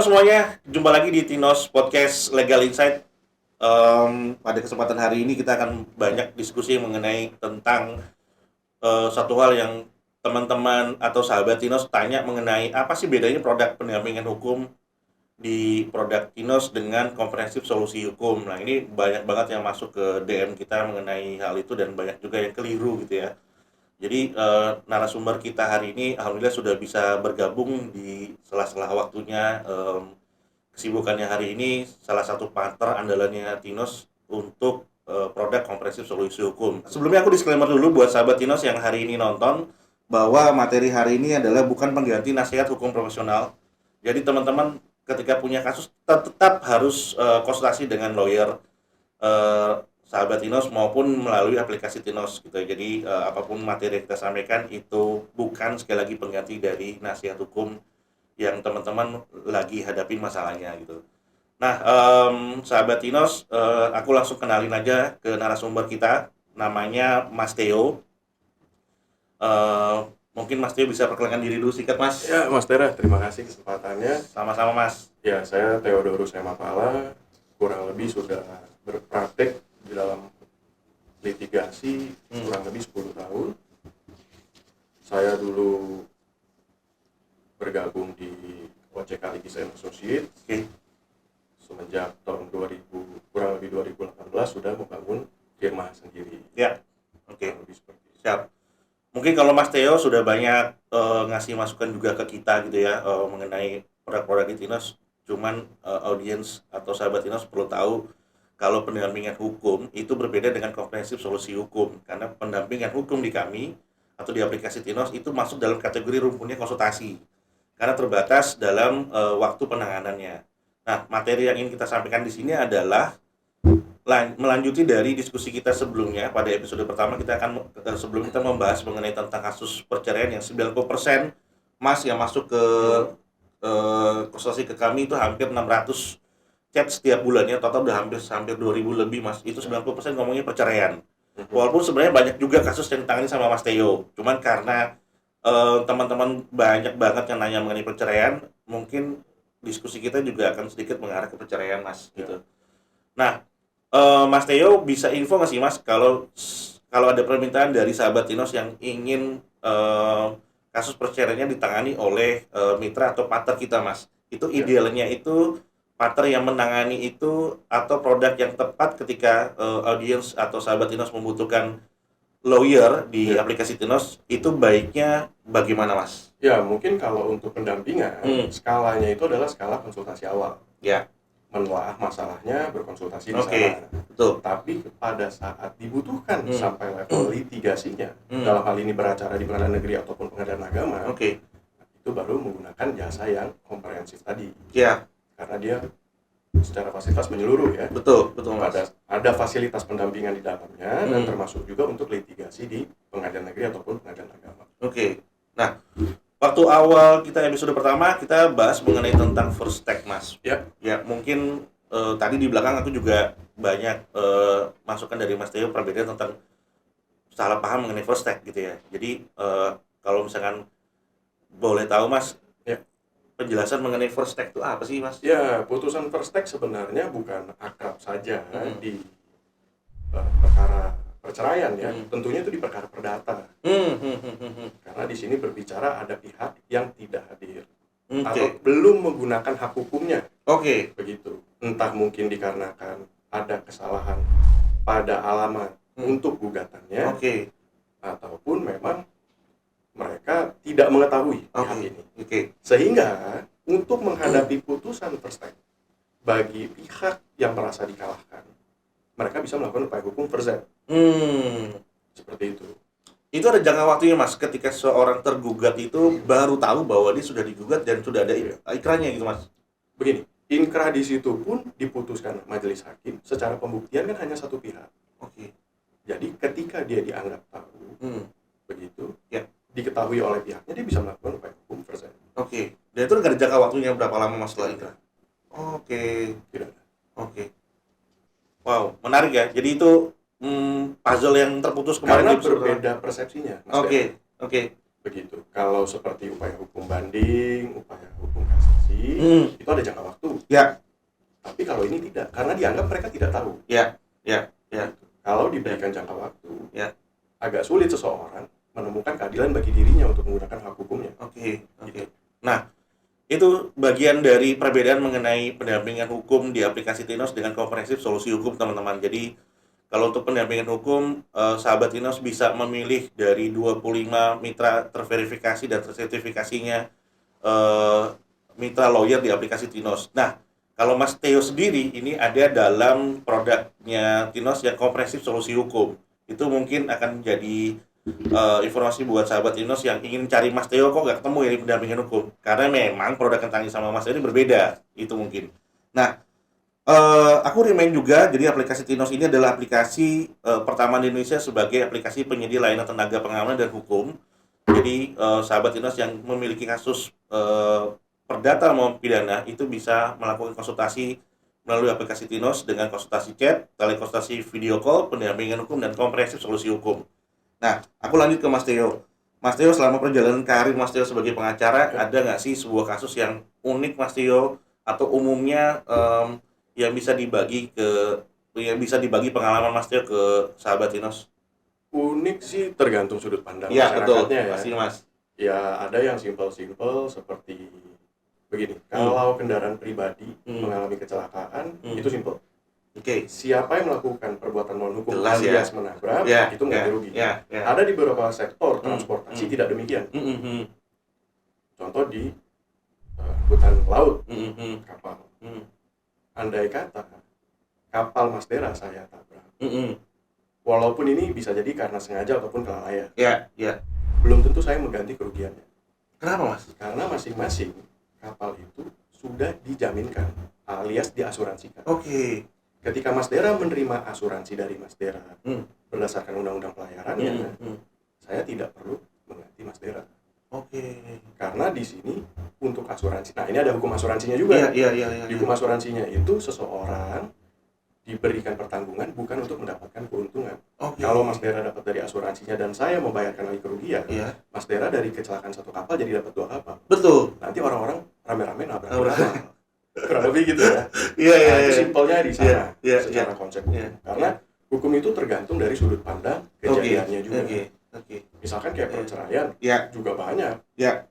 semuanya, jumpa lagi di Tinos Podcast Legal Insight. Pada kesempatan hari ini kita akan banyak diskusi mengenai tentang satu hal yang teman-teman atau sahabat Tinos tanya mengenai apa sih bedanya produk pendampingan hukum di produk Tinos dengan komprehensif solusi hukum. Nah, ini banyak banget yang masuk ke DM kita mengenai hal itu dan banyak juga yang keliru gitu ya. Jadi narasumber kita hari ini alhamdulillah sudah bisa bergabung di sela-sela waktunya. Kesibukannya hari ini salah satu partner andalannya Tinos untuk produk komprehensif solusi hukum. Sebelumnya aku disclaimer dulu buat sahabat Tinos yang hari ini nonton bahwa materi hari ini adalah bukan pengganti nasihat hukum profesional. Jadi teman-teman ketika punya kasus tetap harus konsultasi dengan lawyer sahabat Tinos maupun melalui aplikasi Tinos gitu. Jadi apapun materi yang kita sampaikan itu bukan sekali lagi pengganti dari nasihat hukum yang teman-teman lagi hadapin masalahnya gitu. Nah, sahabat Tinos, aku langsung kenalin aja ke narasumber kita, namanya Mas Theo. Mungkin Mas Theo bisa perkenalkan diri dulu singkat, Mas. Ya, Mas Tera, terima kasih kesempatannya. Sama-sama, Mas. Ya, saya Theodorus Hemapala, kurang lebih sudah berpraktek di dalam litigasi kurang lebih 10 tahun. Saya dulu bergabung di OCK Litigation Associates. Semenjak tahun 2000, kurang lebih 2018 sudah membangun firma sendiri. Ya, oke. Lebih seperti itu. Siap. Mungkin kalau Mas Theo sudah banyak ngasih masukan juga ke kita gitu ya mengenai produk-produk di Tinos. Cuman audiens atau sahabat Tinos perlu tahu kalau pendampingan hukum itu berbeda dengan komprehensif solusi hukum. Karena pendampingan hukum di kami atau di aplikasi Tinos itu masuk dalam kategori rumpunnya konsultasi. Karena terbatas dalam waktu penanganannya. Nah, materi yang ingin kita sampaikan di sini adalah melanjuti dari diskusi kita sebelumnya. Pada episode pertama kita akan sebelum kita membahas mengenai tentang kasus perceraian yang 90% Mas yang masuk ke konsultasi ke kami itu hampir 600 chat setiap bulannya, total udah hampir 2000 lebih, Mas. Itu 90% ngomongnya perceraian. Walaupun sebenarnya banyak juga kasus yang ditangani sama Mas Theo. Cuman karena teman-teman banyak banget yang nanya mengenai perceraian, mungkin diskusi kita juga akan sedikit mengarah ke perceraian, Mas, gitu. Nah, Mas Theo bisa info nggak sih, Mas, kalau ada permintaan dari sahabat Tinos yang ingin kasus perceraiannya ditangani oleh mitra atau partner kita, Mas. Itu idealnya itu partner yang menangani itu atau produk yang tepat ketika audiens atau sahabat Tinos membutuhkan lawyer di aplikasi Tinos, itu baiknya bagaimana, Mas? Ya, mungkin kalau untuk pendampingan, skalanya itu adalah skala konsultasi awal. Ya. Menelaah masalahnya, berkonsultasi di sana. Betul. Tapi pada saat dibutuhkan sampai level litigasinya, dalam hal ini beracara di pengadilan negeri ataupun pengadilan agama, itu baru menggunakan jasa yang komprehensif tadi. Ya. Karena dia secara fasilitas menyeluruh ya. Betul, Mas. Ada fasilitas pendampingan di dalamnya dan termasuk juga untuk litigasi di pengadilan negeri ataupun pengadilan agama. Nah, waktu awal kita episode pertama kita bahas mengenai tentang first take, Mas. Ya, mungkin tadi di belakang aku juga banyak masukan dari Mas Theo perbedaan tentang salah paham mengenai first take gitu ya. Jadi kalau misalkan boleh tahu, Mas, penjelasan mengenai first take itu apa sih, Mas? Ya, putusan first take sebenarnya bukan akrab saja di perkara perceraian ya. Tentunya itu di perkara perdata. Karena di sini berbicara ada pihak yang tidak hadir atau belum menggunakan hak hukumnya. Begitu. Entah mungkin dikarenakan ada kesalahan pada alamat untuk gugatannya, ataupun memang mereka tidak mengetahui pihak ini. Sehingga untuk menghadapi putusan first take bagi pihak yang merasa dikalahkan, mereka bisa melakukan upaya hukum first. Seperti itu. Itu ada jangka waktunya, Mas, ketika seorang tergugat itu baru tahu bahwa dia sudah digugat dan sudah ada ikrarnya gitu, Mas. Begini, inkrah di situ pun diputuskan majelis hakim secara pembuktian kan hanya satu pihak. Jadi ketika dia dianggap tahu, begitu, diketahui oleh pihaknya, dia bisa melakukan upaya hukum first. Dan itu ada jangka waktunya berapa lama, Mas, setelah ikrah? Tidak. Wow, menarik ya. Jadi itu puzzle yang terputus kemarin. Karena berbeda persepsinya. Oke. begitu. Kalau seperti upaya hukum banding, upaya hukum kasasi, itu ada jangka waktu. Ya. Tapi kalau ini tidak, karena dianggap mereka tidak tahu. Ya. Kalau diberikan jangka waktu, ya, agak sulit seseorang menemukan keadilan bagi dirinya untuk menggunakan hak hukumnya. Oke. Nah, itu bagian dari perbedaan mengenai pendampingan hukum di aplikasi Tinos dengan komprehensif solusi hukum, teman-teman. Jadi, kalau untuk pendampingan hukum, sahabat Tinos bisa memilih dari 25 mitra terverifikasi dan tersertifikasinya mitra lawyer di aplikasi Tinos. Nah, kalau Mas Theo sendiri ini ada dalam produknya Tinos yang komprehensif solusi hukum. Itu mungkin akan jadi informasi buat sahabat Tinos yang ingin cari Mas Theo kok nggak ketemu ya di pendampingan hukum. Karena memang produk yang tanggung sama Mas Theo ini berbeda. Itu mungkin. Nah, aku remind juga, jadi aplikasi Tinos ini adalah aplikasi pertama di Indonesia sebagai aplikasi penyedia layanan tenaga pengamanan dan hukum. Jadi sahabat Tinos yang memiliki kasus perdata maupun pidana itu bisa melakukan konsultasi melalui aplikasi Tinos dengan konsultasi chat, telekonsultasi video call, pendampingan hukum, dan komprehensif solusi hukum. Nah, aku lanjut ke Mas Theo. Mas Theo, selama perjalanan karir Mas Theo sebagai pengacara, ada nggak sih sebuah kasus yang unik Mas Theo, atau umumnya yang bisa dibagi pengalaman Mas Theo ke sahabat Tinos? Unik sih tergantung sudut pandang Iya, betul. masyarakatnya ya. Pasti, Mas. Ya ada yang simpel-simpel seperti begini. Kalau kendaraan pribadi mengalami kecelakaan, itu simpel. Oke. Siapa yang melakukan perbuatan melawan hukum Jelas, alias menabrak, itu nggak rugi. Ada di beberapa sektor transportasi tidak demikian. Contoh di angkutan laut, kapal. Andai kata kapal Mas Dera saya tabrak, walaupun ini bisa jadi karena sengaja ataupun kelalaian, belum tentu saya mengganti kerugiannya. Kenapa, Mas? Karena masing-masing kapal itu sudah dijaminkan alias diasuransikan. Oke. Ketika Mas Dera menerima asuransi dari Mas Dera berdasarkan undang-undang pelayarannya, saya tidak perlu mengganti Mas Dera. Oke. Karena di sini untuk asuransi, nah ini ada hukum asuransinya juga. Di hukum asuransinya itu seseorang diberikan pertanggungan bukan untuk mendapatkan keuntungan. Kalau Mas Dera dapat dari asuransinya dan saya membayarkan lagi kerugian, Mas Dera dari kecelakaan satu kapal jadi dapat 2 kapal. Betul. Nanti orang-orang rame-rame nabrak kapal. Kurang lebih gitu ya. Itu simpelnya di sana secara konsepnya. Karena hukum itu tergantung dari sudut pandang kejadiannya juga. Misalkan kayak perceraian juga banyak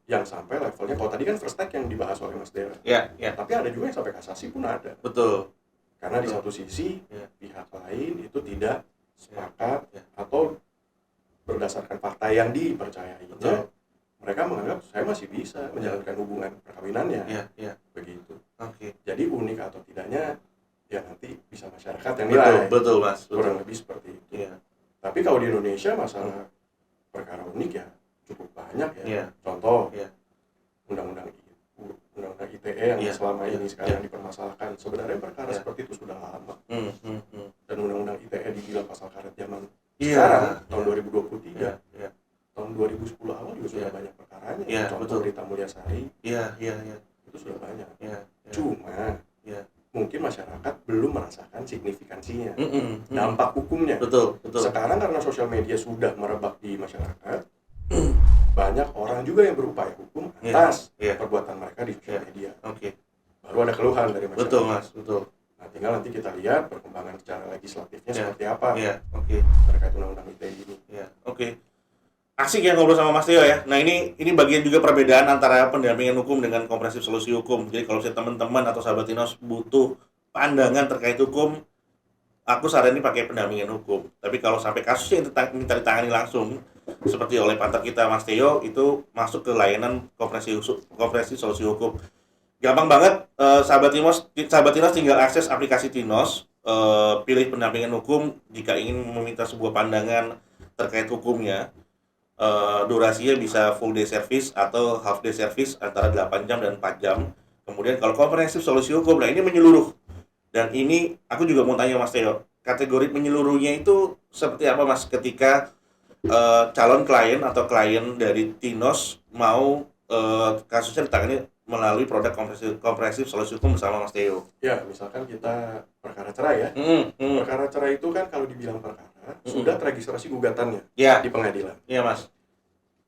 yang sampai levelnya, kalau tadi kan first take yang dibahas oleh Mas Dera, tapi ada juga yang sampai kasasi pun ada. Betul. Karena di satu sisi pihak lain itu tidak sepakat atau berdasarkan fakta yang dipercayainya, mereka menganggap saya masih bisa menjalankan hubungan perkawinannya. Begitu. Jadi unik atau tidaknya ya nanti bisa masyarakat yang nilai. Betul, Mas. Kurang lebih seperti itu. Tapi kalau di Indonesia masalah perkara unik ya cukup banyak ya. Contoh undang-undang ITE yang selama ini sekarang dipermasalahkan, sebenarnya perkara seperti itu sudah lama. Dan undang-undang ITE dibilang pasal karet zaman sekarang tahun 2023. Tahun 2010 awal juga sudah banyak perkaranya. Contoh Rita Mulyasari. Itu sudah banyak. Cuma mungkin masyarakat belum merasakan signifikansinya, dampak hukumnya. Betul. Sekarang karena sosial media sudah merebak di masyarakat, banyak orang juga yang berupaya hukum atas perbuatan mereka di sosial media. Baru ada keluhan dari masyarakat. Betul, Mas. Betul. Nah, tinggal nanti kita lihat perkembangan secara legislatifnya seperti apa terkait undang-undang ITE ini. Asik ya ngobrol sama Mas Theo ya. Nah, ini bagian juga perbedaan antara pendampingan hukum dengan komprehensif solusi hukum. Jadi kalau misalnya teman-teman atau sahabat Tinos butuh pandangan terkait hukum, aku saranin pakai pendampingan hukum. Tapi kalau sampai kasusnya yang minta ditangani langsung, seperti oleh partner kita Mas Theo, itu masuk ke layanan komprehensif solusi hukum. Gampang banget, sahabat Tinos tinggal akses aplikasi Tinos, pilih pendampingan hukum jika ingin meminta sebuah pandangan terkait hukumnya. Durasinya bisa full day service atau half day service antara 8 jam dan 4 jam. Kemudian kalau komprehensif solusi hukum, nah ini menyeluruh. Dan ini aku juga mau tanya Mas Theo, kategori menyeluruhnya itu seperti apa, Mas, ketika calon klien atau klien dari Tinos mau kasusnya ditangani melalui produk komprehensif solusi hukum bersama Mas Theo? Ya, misalkan kita perkara cerai ya. Perkara cerai itu kan kalau dibilang perkara sudah teregistrasi gugatannya di pengadilan. Iya, Mas.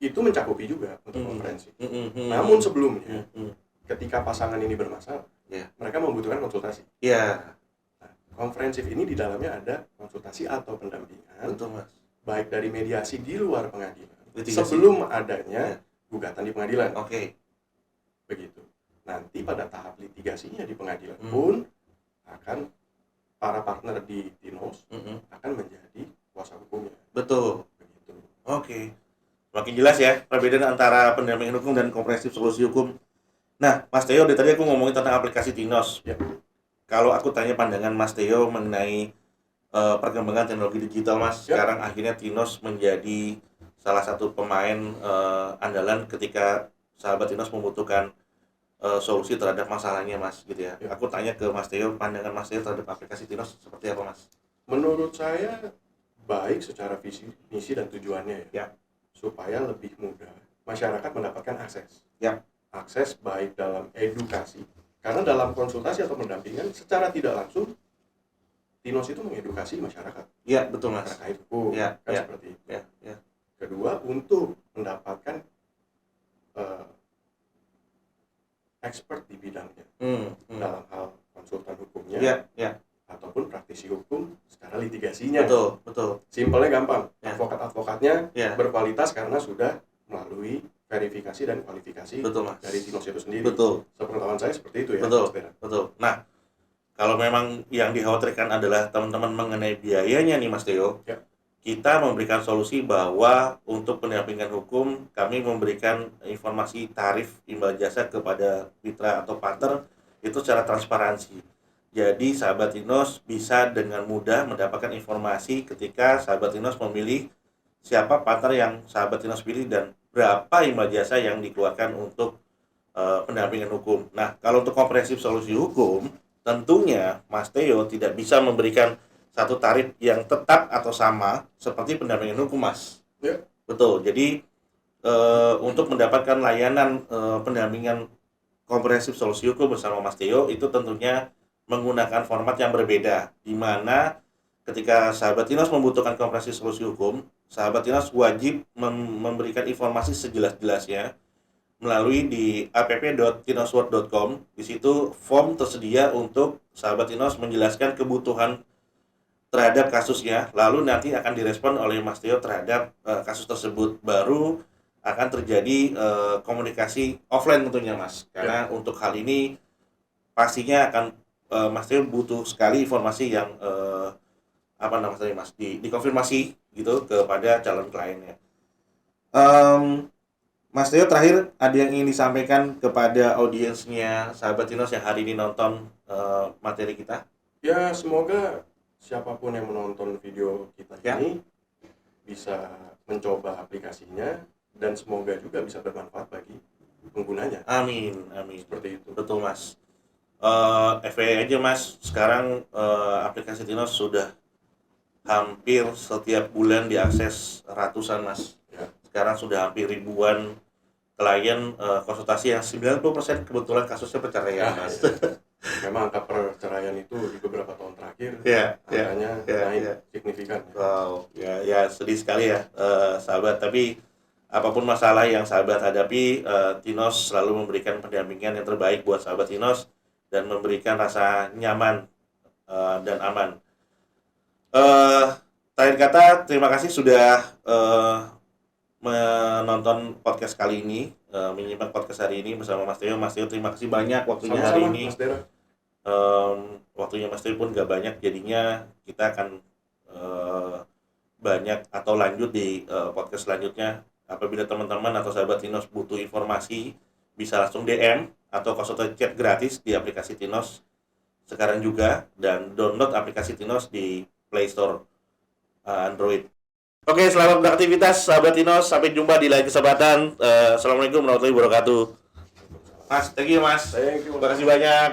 itu mencakupi juga untuk konferensi. Namun sebelumnya, ketika pasangan ini bermasalah, mereka membutuhkan konsultasi. Nah, komprehensif ini di dalamnya ada konsultasi atau pendampingan, Betul, Mas. baik dari mediasi di luar pengadilan, Litigasi. sebelum adanya gugatan di pengadilan. Oke. Begitu. Nanti pada tahap litigasinya di pengadilan pun akan para partner di Tinos akan menjadi kuasa hukumnya. Betul. Begitu. Oke. Makin jelas ya perbedaan antara pendampingan hukum dan komprehensif solusi hukum. Nah, Mas Theo, dari tadi aku ngomongin tentang aplikasi Tinos. Ya. Kalau aku tanya pandangan Mas Theo mengenai perkembangan teknologi digital, Mas, sekarang akhirnya Tinos menjadi salah satu pemain andalan ketika sahabat Tinos membutuhkan solusi terhadap masalahnya, Mas, gitu ya. Aku tanya ke Mas Theo, pandangan Mas Theo terhadap aplikasi Tinos seperti apa, Mas? Menurut saya baik secara visi, misi dan tujuannya ya. Supaya lebih mudah masyarakat mendapatkan akses. Akses baik dalam edukasi. Karena dalam konsultasi atau pendampingan secara tidak langsung Tinos itu mengedukasi masyarakat. Iya, betul, Mas. Terkait hukum, seperti itu. Kedua, untuk mendapatkan expert di bidangnya dalam hal konsultan hukumnya ataupun praktisi hukum secara litigasinya. Betul. Simpelnya gampang. Advokat-advokatnya berkualitas karena sudah melalui verifikasi dan kualifikasi dari Tinos itu sendiri. Sepengetahuan saya seperti itu ya. Betul. Nah, kalau memang yang dikhawatirkan adalah teman-teman mengenai biayanya nih, Mas Theo, kita memberikan solusi bahwa untuk pendampingan hukum kami memberikan informasi tarif imbal jasa kepada mitra atau partner itu secara transparansi. Jadi sahabat Tinos bisa dengan mudah mendapatkan informasi ketika sahabat Tinos memilih siapa partner yang sahabat Tinos pilih dan berapa imbal jasa yang dikeluarkan untuk pendampingan hukum. Nah, kalau untuk komprehensif solusi hukum, tentunya Mas Theo tidak bisa memberikan satu tarif yang tetap atau sama seperti pendampingan hukum, Mas. Betul. Jadi untuk mendapatkan layanan pendampingan komprehensif solusi hukum bersama Mas Theo itu tentunya menggunakan format yang berbeda, di mana ketika sahabat Tinos membutuhkan komprehensif solusi hukum, sahabat Tinos wajib memberikan informasi sejelas-jelasnya melalui di app.tinosworld.com. Di situ form tersedia untuk sahabat Tinos menjelaskan kebutuhan terhadap kasusnya, lalu nanti akan direspon oleh Mas Theo terhadap kasus tersebut. Baru akan terjadi komunikasi offline tentunya, Mas. Karena untuk hal ini pastinya akan Mas Theo butuh sekali informasi yang Mas dikonfirmasi gitu kepada calon kliennya. Mas Theo, terakhir ada yang ingin disampaikan kepada audiensnya sahabat Tinos yang hari ini nonton materi kita? Ya, semoga siapapun yang menonton video kita ini bisa mencoba aplikasinya dan semoga juga bisa bermanfaat bagi penggunanya. Amin. Seperti itu. Betul, Mas. FYI aja, Mas, sekarang aplikasi Tinos sudah hampir setiap bulan diakses ratusan, Mas. Sekarang sudah hampir ribuan klien konsultasi yang 90% kebetulan kasusnya perceraian, Mas. Memang angka perceraian itu di beberapa tahun terakhir angkanya naik signifikan. Wow, ya sedih sekali ya, sahabat. Tapi apapun masalah yang sahabat hadapi, Tinos selalu memberikan pendampingan yang terbaik buat sahabat Tinos dan memberikan rasa nyaman dan aman. Terakhir kata, terima kasih sudah menonton podcast kali ini, menyimak podcast hari ini bersama Mas Theo. Mas Theo, terima kasih banyak waktunya hari ini. Waktunya Mas Theo pun gak banyak, jadinya kita akan banyak atau lanjut di podcast selanjutnya. Apabila teman-teman atau sahabat Tinos butuh informasi, bisa langsung DM atau konsultasi chat gratis di aplikasi Tinos sekarang juga, dan download aplikasi Tinos di Play Store Android. Oke, selamat beraktivitas sahabat Tinos. Sampai jumpa di lain kesempatan. Assalamualaikum warahmatullahi wabarakatuh. Mas, thank you, Mas. Thank you. Terima kasih banyak.